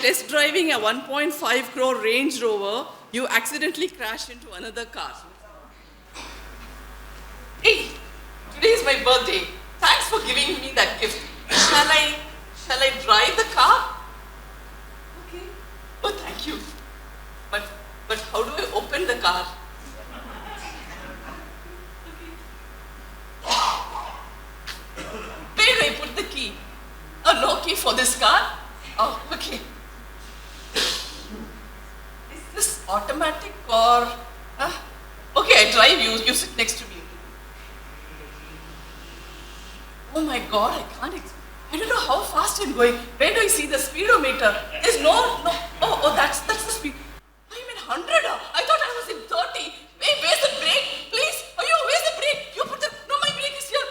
test driving a 1.5 crore Range Rover, you accidentally crashed into another car. Hey, today is my birthday. Thanks for giving me that gift. Shall I drive the car? Okay. Oh, thank you. But how do I open the car? Where do I put the key? Oh, no key for this car? Oh, okay. Is this automatic or... Okay, I drive you. You sit next to me. Oh my God, I don't know how fast I'm going. Where do I see the speedometer? There's no. Oh, that's the speed. I'm in 100. I thought I was in 30. Hey, where's the brake? Please. Where's the brake? You put the. No, my brake is here.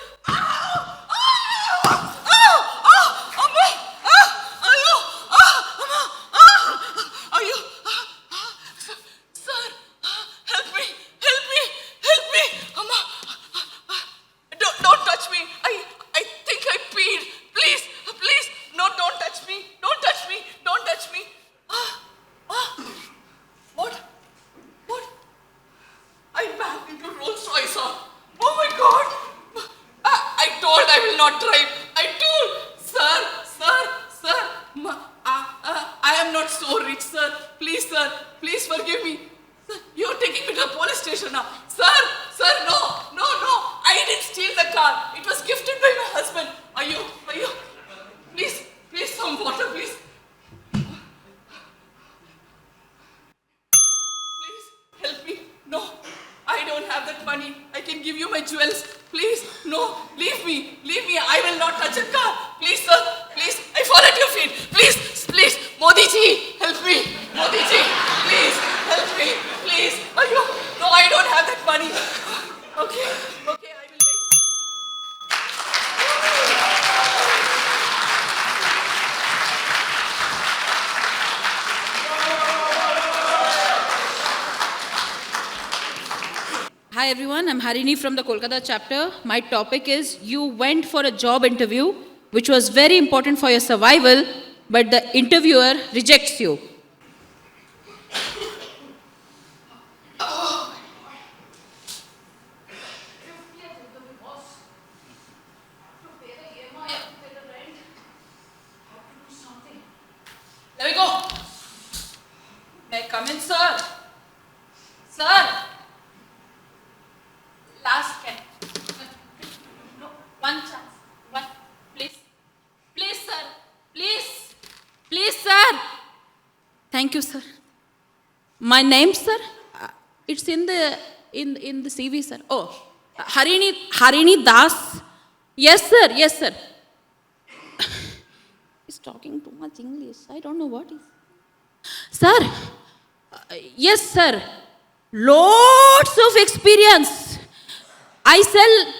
Sir, help me. Don't touch me. I think I peed. Please. No, don't touch me. What? I backed into Rolls Royce. Oh my God. I will not drive. I told. Sir. I am not so rich, sir. Please, sir. Please forgive me. Sir, you're taking me to the police station now. Sir, no. I didn't steal the car. It was gifted by my husband. Are you? Please, some water, please. Please, help me. No, I don't have that money. I can give you my jewels. Please, no, leave me. I will not touch a car. Please, sir, please. I fall at your feet. Please. Modi ji, help me. Modi ji, please, help me. Please. No, I don't have that money. Okay, I will wait. Hi everyone, I'm Harini from the Kolkata chapter. My topic is you went for a job interview which was very important for your survival, but the interviewer rejects you. Let me go. May I come in, sir? Sir. Last chance. No, one chance. One. Please, sir. Please, sir. Thank you, sir. My name, sir? It's in the CV, sir. Oh, Harini Das. Yes, sir. He's talking too much English. I don't know what is. Sir. Yes, sir. Lots of experience. I sell,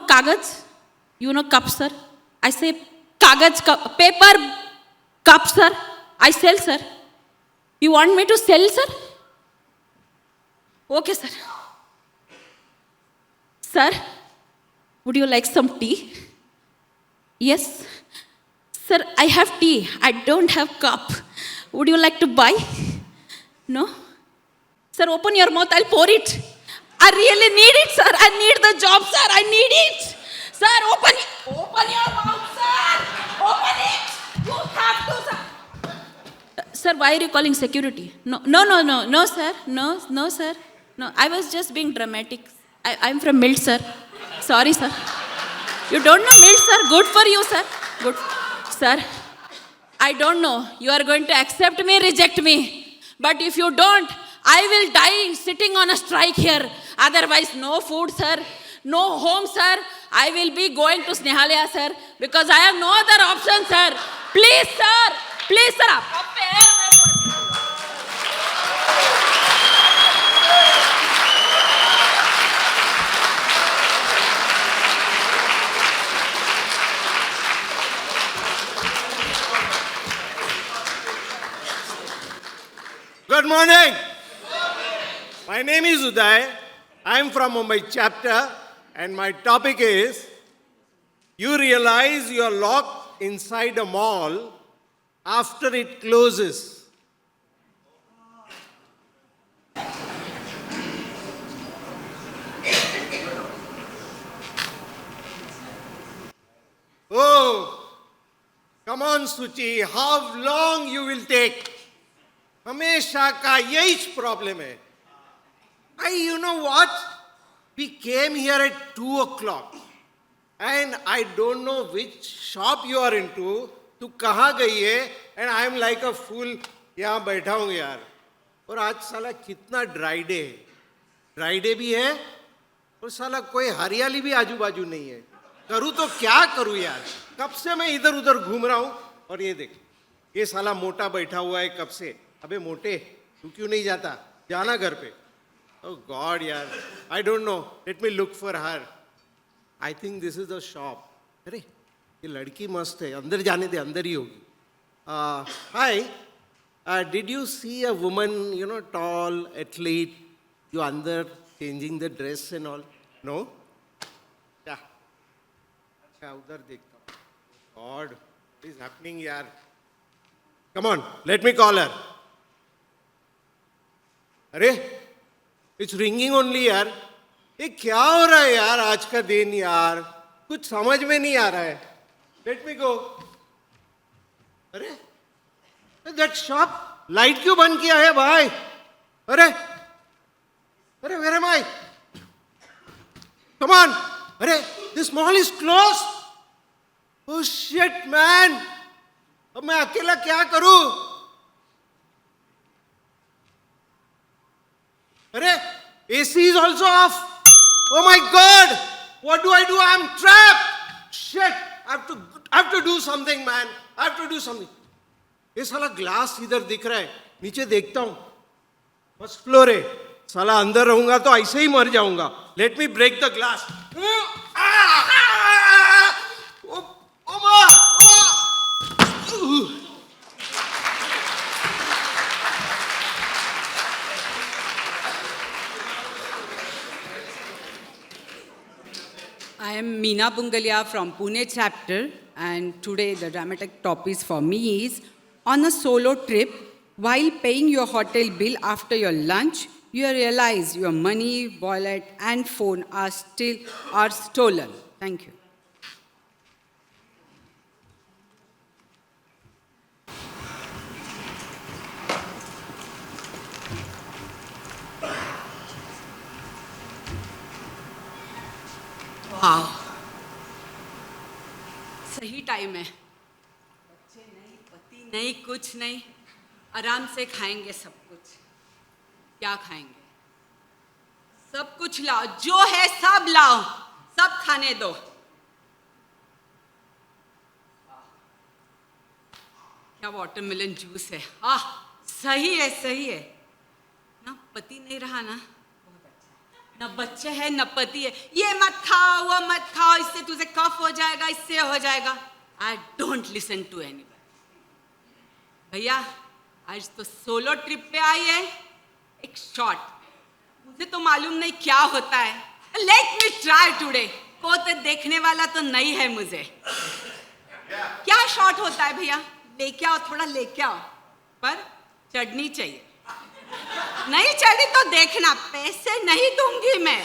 kagaz, cup, sir. I say kagaz, paper cup, sir. I sell, sir. You want me to sell, sir? Okay, sir. Sir, would you like some tea? Yes. Sir, I have tea. I don't have cup. Would you like to buy? No? Sir, open your mouth. I'll pour it. I really need it, sir. I need the job, sir. I need it. Sir, open your mouth, sir. Open it. You have to, sir. Sir, why are you calling security? No, sir. No, sir. No, I was just being dramatic. I'm from Milt, sir. Sorry, sir. You don't know Milt, sir. Good for you, sir. Good. Sir, I don't know. You are going to accept me, reject me. But if you don't, I will die sitting on a strike here. Otherwise, no food, sir. No home, sir. I will be going to Snehalaya, sir. Because I have no other option, sir. Please, sir. Please, sir. Good morning. My name is Uday. I am from Mumbai chapter and my topic is You realize you are locked inside a mall after it closes. Oh, come on, Suchi. How long you will take? हमेशा का यही problem है. You know what? We came here at 2 o'clock. And I don't know which shop you are into. तू कहाँ गई है? And I am like a fool. यहाँ बैठा हूँ यार. और आज साला कितना ड्राई डे है. ड्राई डे भी है और साला कोई हरियाली भी आजू बाजू नहीं है. करूँ तो क्या करूँ यार. कब से मैं इधर उधर घूम रहा हूँ. और ये देख, ये साला मोटा बैठा हुआ है कब से. अबे मोटे, तू क्यों नहीं जाता? जाना घर पे. Oh God यार, I don't know. Let me look for her. I think this is the shop. अरे ये लड़की मस्त है. अंदर जाने दे, अंदर ही होगी. Hi. Did you see a woman, tall, athlete, you under changing the dress and all? No? Yeah. अच्छा उधर देखता हूँ. God, what is happening यार? Come on, let me call her. अरे, it's ringing only यार. ये क्या हो रहा है यार आज का दिन यार? कुछ समझ में नहीं आ रहा है. Let me go. अरे, that shop लाइट क्यों बंद किया है भाई? अरे, अरे where am I? Come on. अरे, this mall is closed. Oh shit man. अब मैं अकेला क्या करूं? अरे, AC is also off. Oh my God! What do? I'm trapped. Shit! I have to do something, man. I have to do something. ये साला glass इधर दिख रहा है. नीचे देखता हूँ. फर्स्ट फ्लोर है. साला अंदर रहूंगा तो ऐसे ही मर जाऊंगा. Let me break the glass. I am Meena Bungalia from Pune chapter, and today the dramatic topic for me is on a solo trip. While paying your hotel bill after your lunch, you realize your money, wallet, and phone are stolen. Thank you. वाह, सही time है. बच्चे नहीं, पति नहीं, कुछ नहीं. आराम से खाएंगे सब कुछ. क्या खाएंगे? सब कुछ लाओ, जो है सब लाओ, सब खाने दो. क्या वाटरमेलन जूस है. सही है, सही है ना. पति नहीं रहा ना, न बच्चे हैं न पति है. ये मत खाओ, वो मत खाओ, इससे तुझे कफ हो जाएगा, इससे हो जाएगा. I don't listen to anybody. भैया आज तो सोलो ट्रिप पे आई है. एक शॉट, मुझे तो मालूम नहीं क्या होता है. Let me try today. को तो देखने वाला तो नहीं है मुझे. क्या शॉट होता है भैया? लेके आओ, थोड़ा लेके आओ, पर चढ़नी चाहिए. नहीं चढ़ी तो देखना, पैसे नहीं दूंगी मैं.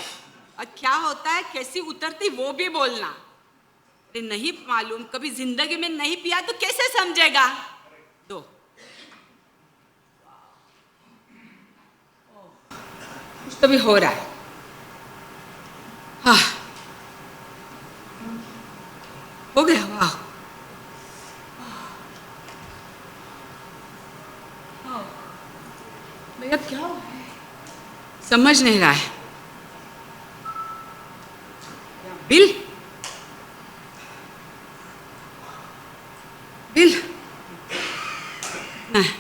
और क्या होता है, कैसी उतरती वो भी बोलना. अरे नहीं मालूम, कभी जिंदगी में नहीं पिया तो कैसे समझेगा. दो. कुछ तो भी हो रहा है. हाँ, हो गया. वाह, भैया क्या हो? समझ नहीं रहा है. बिल बिल नहीं.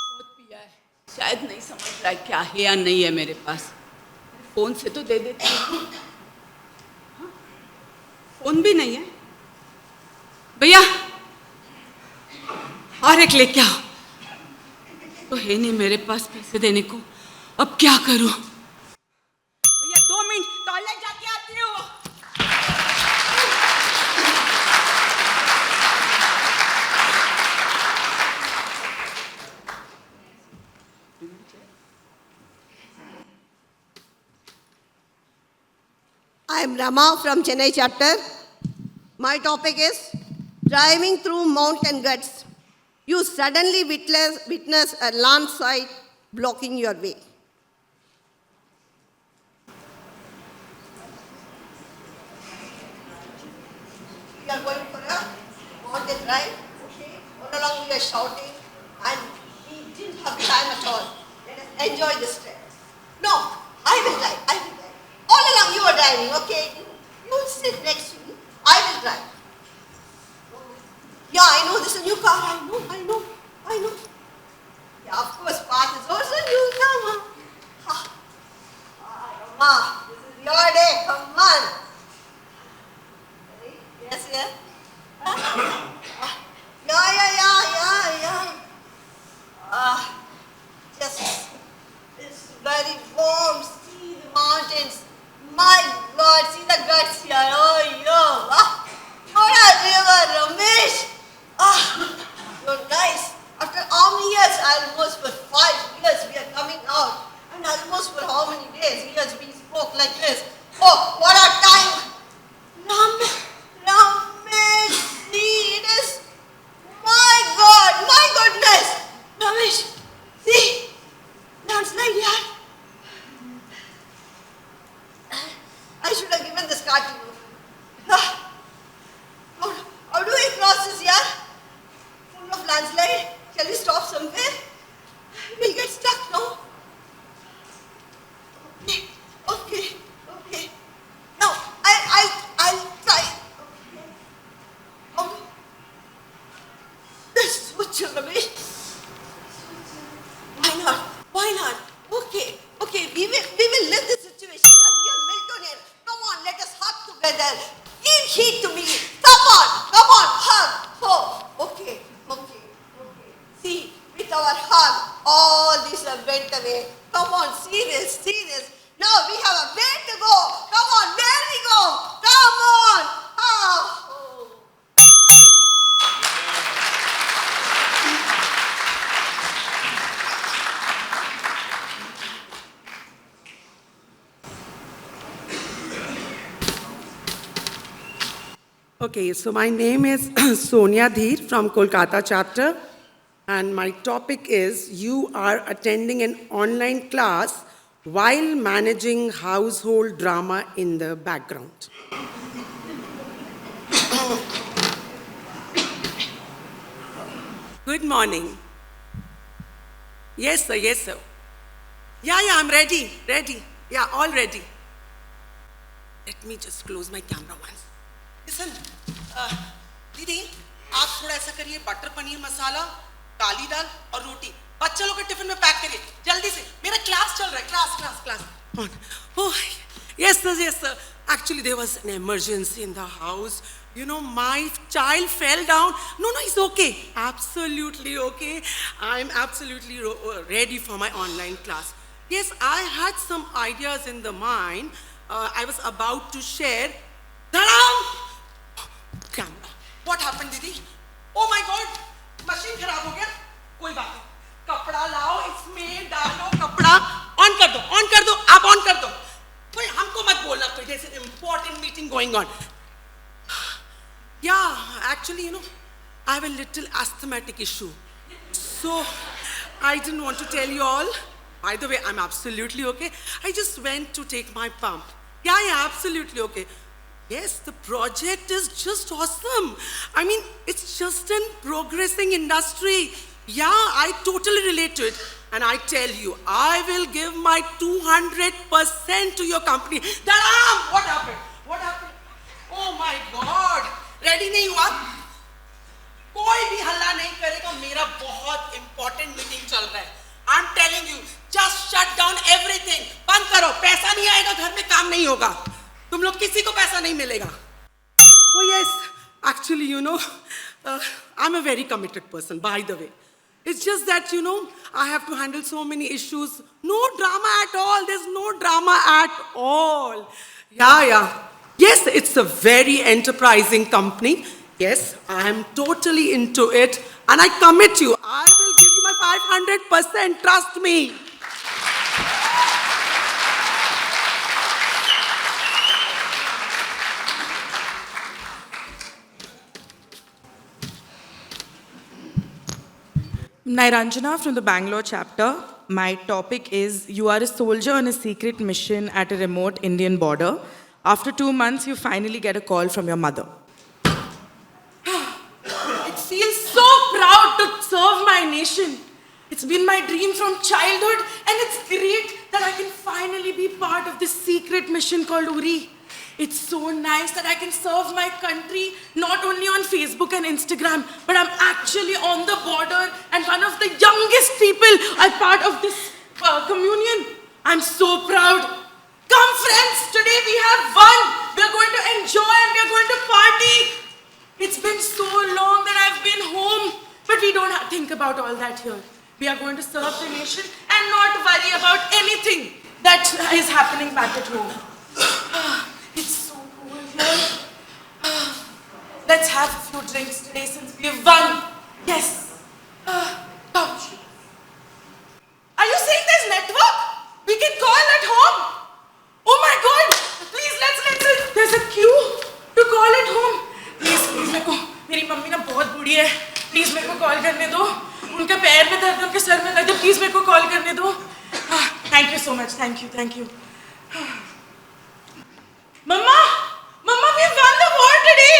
बहुत पिया है, शायद नहीं समझ रहा है क्या है या नहीं है मेरे पास. फोन से तो दे देती हूँ. फोन भी नहीं है. भैया और एक लेके आओ. तो है नहीं मेरे पास पैसे देने को. अब क्या करूं? भैया 2 am Rama from Chennai chapter. My topic is driving through mountain guts. You suddenly witness a landslide blocking your way. We are going for a mountain ride. Okay. All along we are shouting and we didn't have time at all. Let us enjoy this trip. No, I will drive. I will drive. All along you are driving. Okay. You will sit next to me. I will drive. Yeah, I know this is a new car. I know. Yeah, of course, path is also new. Come on. Ha. Rama, this is your day. Come on. Ready? Yes, yes. Yeah. Just it's very warm. See the mountains. My God, see the guts here. Oh, yo. What a river, Ramesh. You're nice. After how many years? Almost for 5 years we are coming out. And almost for how many days? Years we spoke like this. Oh, what a time. Ramesh, see, it is, my God, my goodness. Ramesh, see, landslide here. I should have given this card to you. How do we cross this here? Full of landslide. Shall we stop somewhere? We'll get stuck, no? Okay. Now, I'll try. Okay. Oh. This is so chill, Ramesh. Why not? Okay. We will live this situation. We are Miltonian. Come on, let us hug together. Give heed to me. Come on, hug. Oh, okay. See, with our hug, all this are went away. Come on, see this. Now we have a way to go. Come on, where we go? Come on. Oh. Okay, so my name is Sonia Dheer from Kolkata chapter, and my topic is you are attending an online class while managing household drama in the background. Good morning. Yes, sir. Yeah, I'm ready. Yeah, all ready. Let me just close my camera once. Listen, दीदी आप थोड़ा ऐसा करिए, butter paneer masala, काली दाल और रोटी बच्चों लोग के tiffin में पैक करिए जल्दी से, मेरा क्लास चल रहा है, class on. Oh yes sir, actually there was an emergency in the house. You know, my child fell down. No, it's okay, absolutely okay. I'm absolutely ready for my online class. Yes, I had some ideas in the mind. I was about to share. Camera. What happened, Didi? Oh my God, machine खराब हो गया. कोई बात नहीं. कपड़ा लाओ, इसमें डालो कपड़ा. On कर दो. आप on कर दो. कोई हमको मत बोलना. कोई there's an important meeting going on. Yeah, actually, you know, I have a little asthmatic issue. So I didn't want to tell you all. By the way, I'm absolutely okay. I just went to take my pump. Yeah, absolutely okay. Yes, the project is just awesome. I mean, it's just a progressing industry. Yeah, I totally relate to it. And I tell you, I will give my 200% to your company. Daram! What happened? Oh my God! Ready नहीं हुआ? कोई भी हल्ला नहीं करेगा. मेरा बहुत important meeting चल रहा है. I'm telling you, just shut down everything. बंद करो. पैसा नहीं आएगा, घर में काम नहीं होगा. तुम लोग किसी को पैसा नहीं मिलेगा. Oh yes, actually, you know, I'm a very committed person, by the way. It's just that, you know, I have to handle so many issues. No drama at all. There's no drama at all. Yeah. Yes, it's a very enterprising company. Yes, I am totally into it. And I commit you. I will give you my 500%. Trust me. Nairanjana from the Bangalore chapter. My topic is you are a soldier on a secret mission at a remote Indian border. After 2 months, you finally get a call from your mother. It feels so proud to serve my nation. It's been my dream from childhood, and it's great that I can finally be part of this secret mission called URI. It's so nice that I can serve my country not only on Facebook and Instagram, but I'm actually on the border and one of the youngest people are part of this communion. I'm so proud. Come friends, today we have won. We're going to enjoy and we're going to party. It's been so long that I've been home, but we don't think about all that here. We are going to serve the nation and not worry about anything that is happening back at home. It's so cold here. Let's have a few drinks today since we've won. Yes. Come. Are you saying there's network? We can call at home. Oh my God! Please, let's. There's a queue to call at home. Please, मेरे को मेरी mummy ना बहुत बूढ़ी है. Please मेरे को call करने दो. उनके पैर में दर्द, उनके सर में दर्द. Please मेरे को कॉल करने दो. Thank you so much. Thank you. Mama, we won the war today.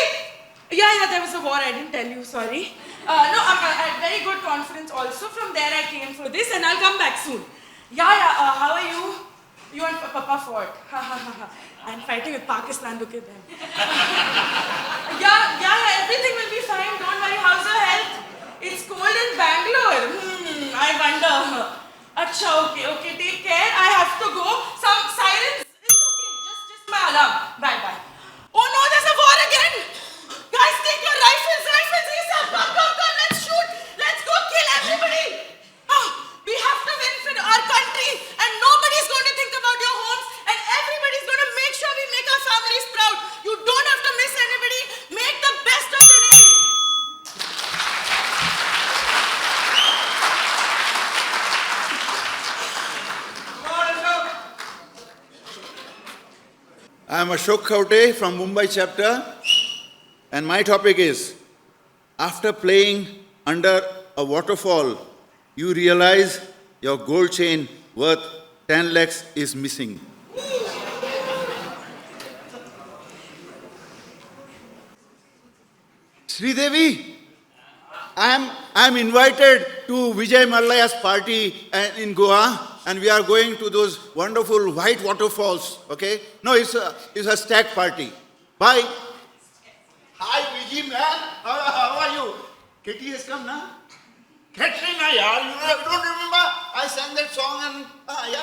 Yeah, there was a war. I didn't tell you. Sorry. No, I'm at very good conference also. From there I came for this, and I'll come back soon. Yeah. How are you? You and Papa fought. I'm fighting with Pakistan. Look at them. Yeah. Everything will be fine. Don't worry. How's your health? It's cold in Bangalore. I wonder. Acha, okay. Take care. I have to go. Some sirens. It's okay. Just my alarm. Bye. Oh no, there's a war again. Guys, take your rifles. Come. Let's shoot. Let's go kill everybody. We have to win for our country, and nobody's going to think about your homes, and everybody's going to make sure we make our families proud. You don't have to miss anybody. Make the best of the day. I am Ashok Khaute from Mumbai chapter, and my topic is, after playing under a waterfall, you realize your gold chain worth 10 lakhs is missing. Sridevi, I am invited to Vijay Mallaya's party in Goa, and we are going to those wonderful white waterfalls, okay? No, it's a stag party. Bye. Hi, Vijay man. How are you? Kitty has come now? Katrina, yeah, you don't remember? I sang that song and, yeah.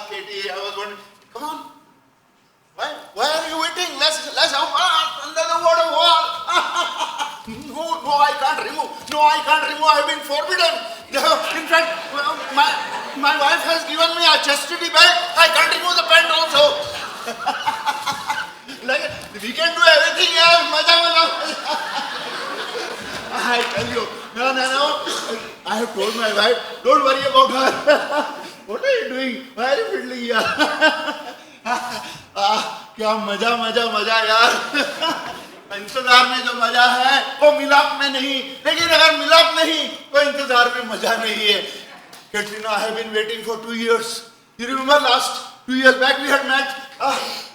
Kitty, I was wondering, come on. Why are you waiting? Let's have under the waterfall. No, I can't remove. I've been forbidden. In fact, my wife has given me a chastity belt. I can't remove the pant also. Like, we can do everything, yeah. Maja. I tell you, no. I have told my wife, don't worry about her. What are you doing? Why are you fiddling here? क्या मजा यार. इंतजार में जो मजा है वो मिलाप में नहीं, लेकिन अगर मिलाप नहीं तो इंतजार में मजा नहीं है. Katrina, I have been waiting for 2 years. You remember last 2 years back we had met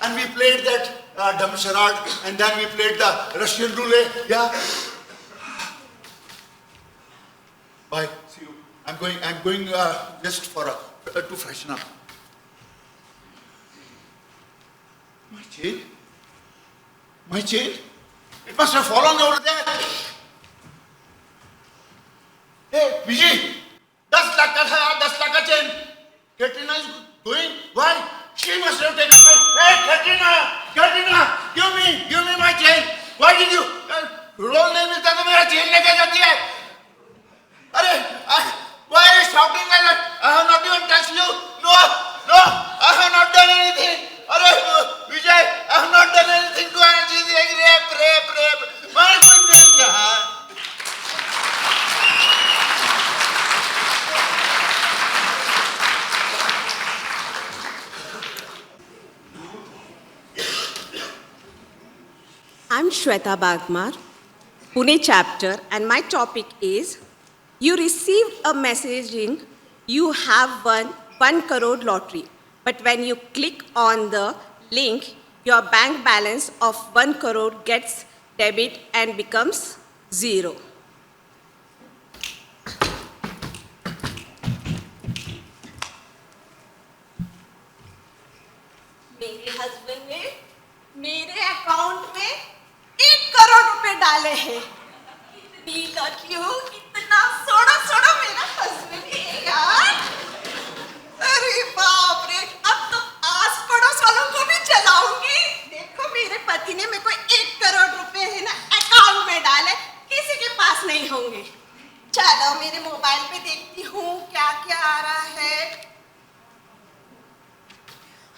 and we played that dumb charade, and then we played the Russian roulette. Yeah. Bye. See you. I'm going just for to freshen up. My chain? It must have fallen over there. Hey, Vijay, 10 lakh ka tha, 10 lakh ka chain. Katrina is going. Why? She must have taken my. Hey, Katrina, give me my chain. Why did you? Role नहीं मिलता तो मेरा chain लेके जाती है. अरे, why are you shouting like that? I have not even touched you. No, I have not done anything. अरे विजय, I have not done anything to Angie. Rape. मैंने कुछ नहीं किया. I'm Shweta Bagmar, Pune chapter, and my topic is You received a messaging, you have won 1 crore lottery. But when you click on the link, your bank balance of 1 crore gets debit and becomes 0. मेरे husband ने मेरे account में 1 करोड़ रुपए डाले हैं। कितनी lucky हूँ, कितना सोड़ा सोड़ा मेरा हस्बैंड है यार। अरे बाप रे, अब तो आस पड़ोस वालों को भी चलाऊंगी। देखो मेरे पति ने मेरे को 1 करोड़ रुपए है ना अकाउंट में डाले, किसी के पास नहीं होंगे। चलो मेरे मोबाइल पे देखती हूँ क्या क्या आ रहा है।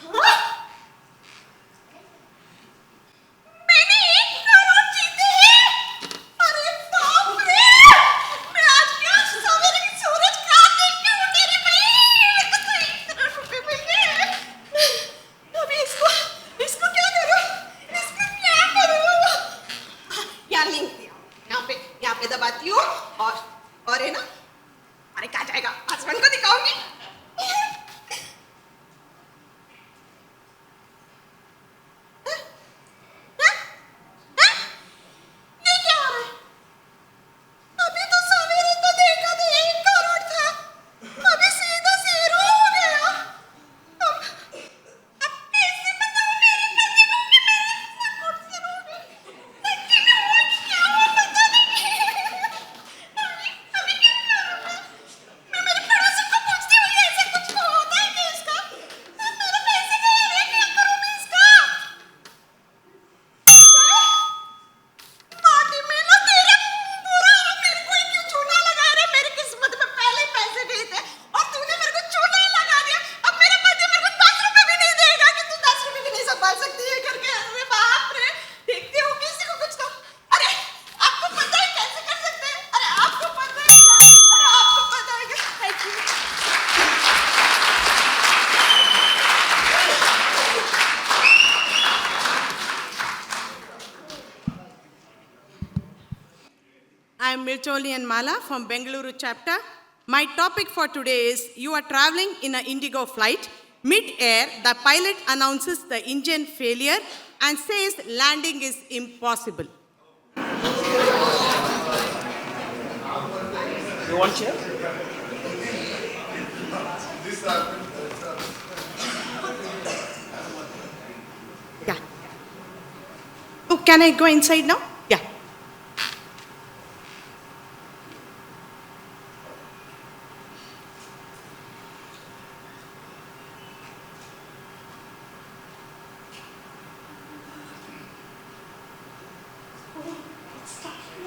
हाँ? मैंने 1 करोड़ जीते हैं। अरे बाप रे, मैं आज क्या सवेरे की सूरज खा देख के उठी रे भाई। मेरे को तो 1 करोड़ रुपए मिल गए। अभी इसको क्या करूं? इसको क्या करूं? यहाँ लिंक दिया, यहाँ पे दबाती हूँ और है ना, अरे कहाँ जाएगा? हस्बैंड को दिखाऊंगी। ये क्या हो रहा है? अभी तो सवेरे तो देखा था 1 करोड़ था, अभी सीधा 0 हो गया। अब कैसे बताऊं मेरे पति को कि मेरे सब कुछ 0 हो गया? सच्ची में हुआ कि क्या हुआ पता नहीं। अभी क्या करूं मैं मेरे पड़ोसी को पूछती हूँ, ये ऐसा कुछ होता है क्या इसका? मेरे पैसे गए रे, क्या करूं मैं इसका? माटी में लो तेरे बुरा, मेरे को ही क्यों चूना लगा रहे? मेरी किस्मत में पहले ही पैसे गए थे और तूने मेरे को चूना लगा दिया। अब मेरा पति मेरे को 10 रुपए भी नहीं देगा कि तू 10 रुपए भी नहीं संभाल सकती है करके। अरे बाप रे, देखते हो किसी को कुछ तो। अरे आपको पता है कैसे कर सकते हैं? अरे आपको पता है क्या? अरे आपको पता है क्या? Thank you. I am Miltoli and Mala from Bengaluru chapter. My topic for today is you are traveling in an Indigo flight. Mid-air, the pilot announces the engine failure and says landing is impossible. You want chair? Yeah. Oh, can I go inside now? Yeah.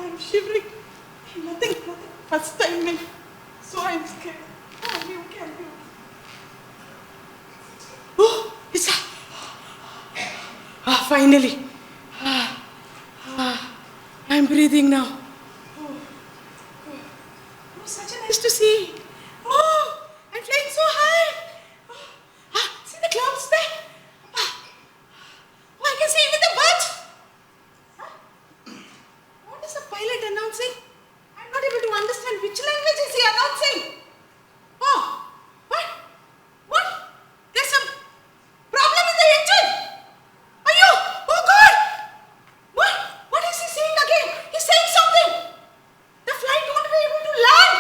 I'm shivering. Nothing. First time, man. So I'm scared. I'll be okay. Oh, it's finally. I'm breathing now. Oh, such a nice to see. Oh, I'm flying so high. See the clouds there? Oh, I can see even the birds. What is the pilot announcing? I'm not able to understand which language is he announcing. Oh, what? What? There's some problem in the engine. Ayyo! Oh God! What? What is he saying again? He's saying something. The flight won't be able to land.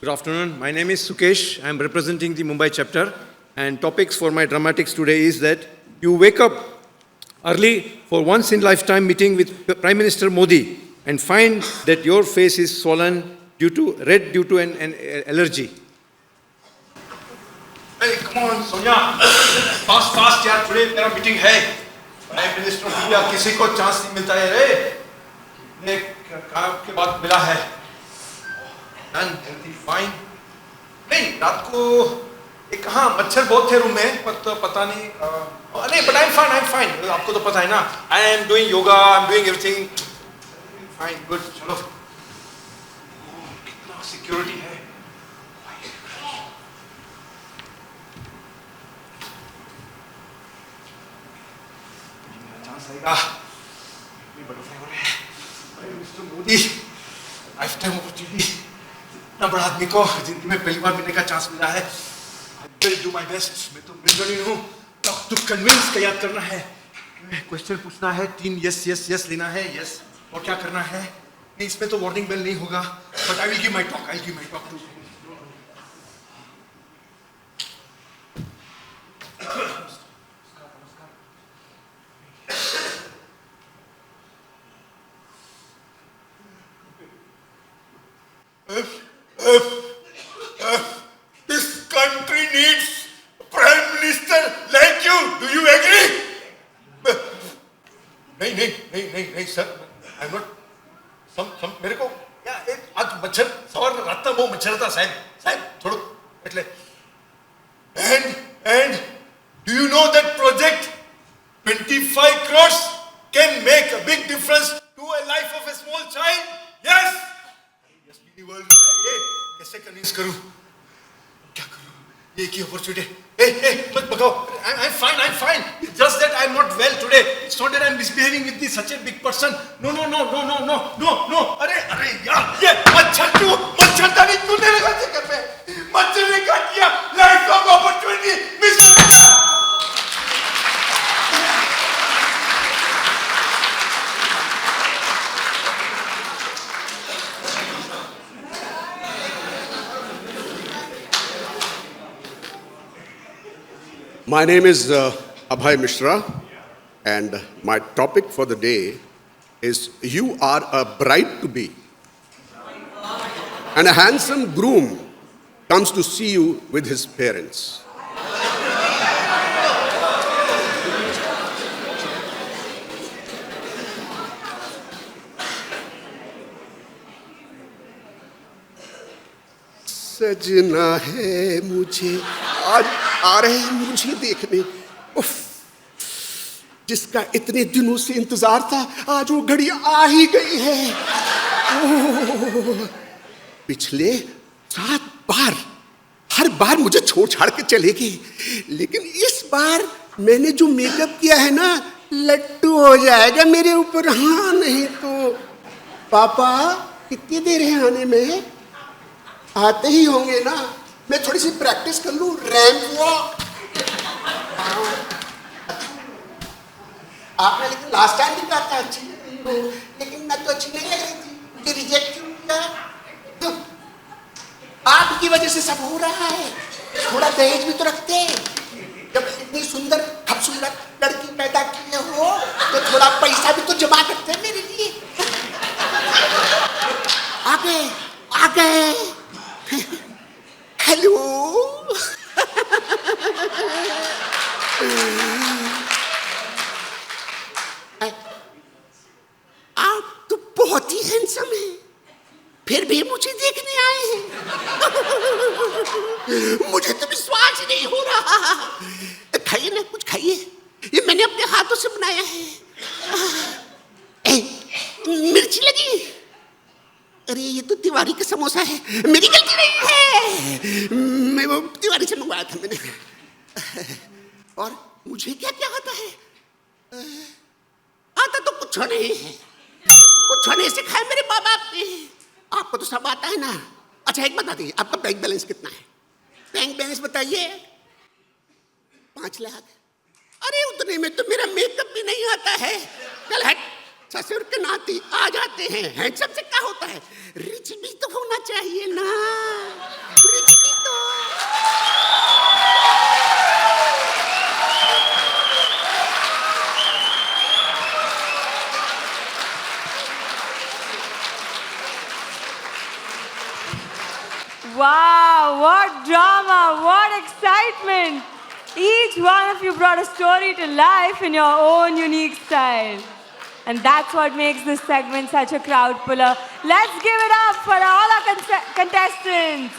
Good afternoon. My name is Sukesh. I am representing the Mumbai chapter. And topics for my dramatics today is that you wake up early for once in lifetime meeting with Prime Minister Modi and find that your face is swollen due to an allergy. Hey, come on, Sonia. Fast, यार. Today मेरा meeting है. Prime Minister of India किसी को chance नहीं मिलता है रे. एक काम के बाद मिला है. Done, everything fine. नहीं, रात को एक कहाँ मच्छर बहुत थे रूम में, पता नहीं. नहीं, but I'm fine. आपको तो पता है ना. I am doing yoga, I'm doing everything. Fine, good. चलो. कितना security है. Mister Modi life time opportunity इतना बड़ा आदमी को जिंदगी में पहली बार मिलने का चांस मिला है. I will do my best. मैं तो मिल हूँ टू कन्विंस का याद करना है. क्वेश्चन पूछना है, 3 यस लेना है. यस और क्या करना है. नहीं, इसमें तो वार्निंग बेल नहीं होगा. But I will give my talk to This country needs Prime Minister like you. Do you agree? नहीं सर. I'm not. some मेरे को क्या एक आज मच्छर सवार रात वो मच्छर था साहब थोड़ा એટલે. And do you know that project 25 crores can make a big difference to a life of a small child? Yes. World ये कैसे कन्विंस करूं, क्या करूं. ये की अपॉर्चुनिटी. ए मत भगाओ. I'm fine. It's just that I'm not well today. It's not that I'm misbehaving with such a big person. No. अरे यार, ये मच्छरदानी तूने लगा चक्कर में. मच्छर ने काट दिया life of opportunity. Mister My name is Abhay Mishra, and my topic for the day is you are a bride-to-be. And a handsome groom comes to see you with his parents. सजना है मुझे आज आ रहे हैं मुझे देखने. उफ, जिसका इतने दिनों से इंतजार था आज वो घड़ी आ ही गई है. ओह, पिछले 7 बार हर बार मुझे छोड़ छाड़ के चले गए, लेकिन इस बार मैंने जो मेकअप किया है ना लट्टू हो जाएगा मेरे ऊपर. हाँ नहीं तो पापा कितनी देर है आने में. आते ही होंगे ना. मैं थोड़ी सी प्रैक्टिस कर लूं रैंप वॉक. आपने लेकिन लास्ट टाइम भी कहा था अच्छी हो, लेकिन मैं तो अच्छी नहीं लग रही थी. मुझे रिजेक्ट क्यों किया. आपकी वजह से सब हो रहा है. थोड़ा दहेज भी तो रखते. जब इतनी सुंदर खूबसूरत लड़की पैदा किए हो तो थोड़ा पैसा भी तो जमा करते हैं मेरे लिए. आ गए. हेलो. आप तो बहुत ही हैंडसम हैं, फिर भी मुझे देखने आए हैं. मुझे तो विश्वास नहीं हो रहा. खाइए ना, कुछ खाइए. ये मैंने अपने हाथों से बनाया है. मिर्ची लगी. अरे ये तो तिवारी का समोसा है, मेरी गलती नहीं है. मैं वो तिवारी से मंगवाया था मैंने. और मुझे क्या क्या आता है. आता तो कुछ नहीं है. कुछ नहीं सिखाया मेरे माँ बाप ने. आपको तो सब आता है ना. अच्छा एक बता दीजिए, आपका बैंक बैलेंस कितना है. बैंक बैलेंस बताइए. 5 लाख. अरे उतने में तो मेरा मेकअप भी नहीं आता है. चल हट. ससुर के नाती आ जाते हैं, हैंडसम से क्या होता है? रिच भी तो होना चाहिए ना, रिच भी तो। Wow, what drama, what excitement! Each one of you brought a story to life in your own unique style. And that's what makes this segment such a crowd puller. Let's give it up for all our contestants.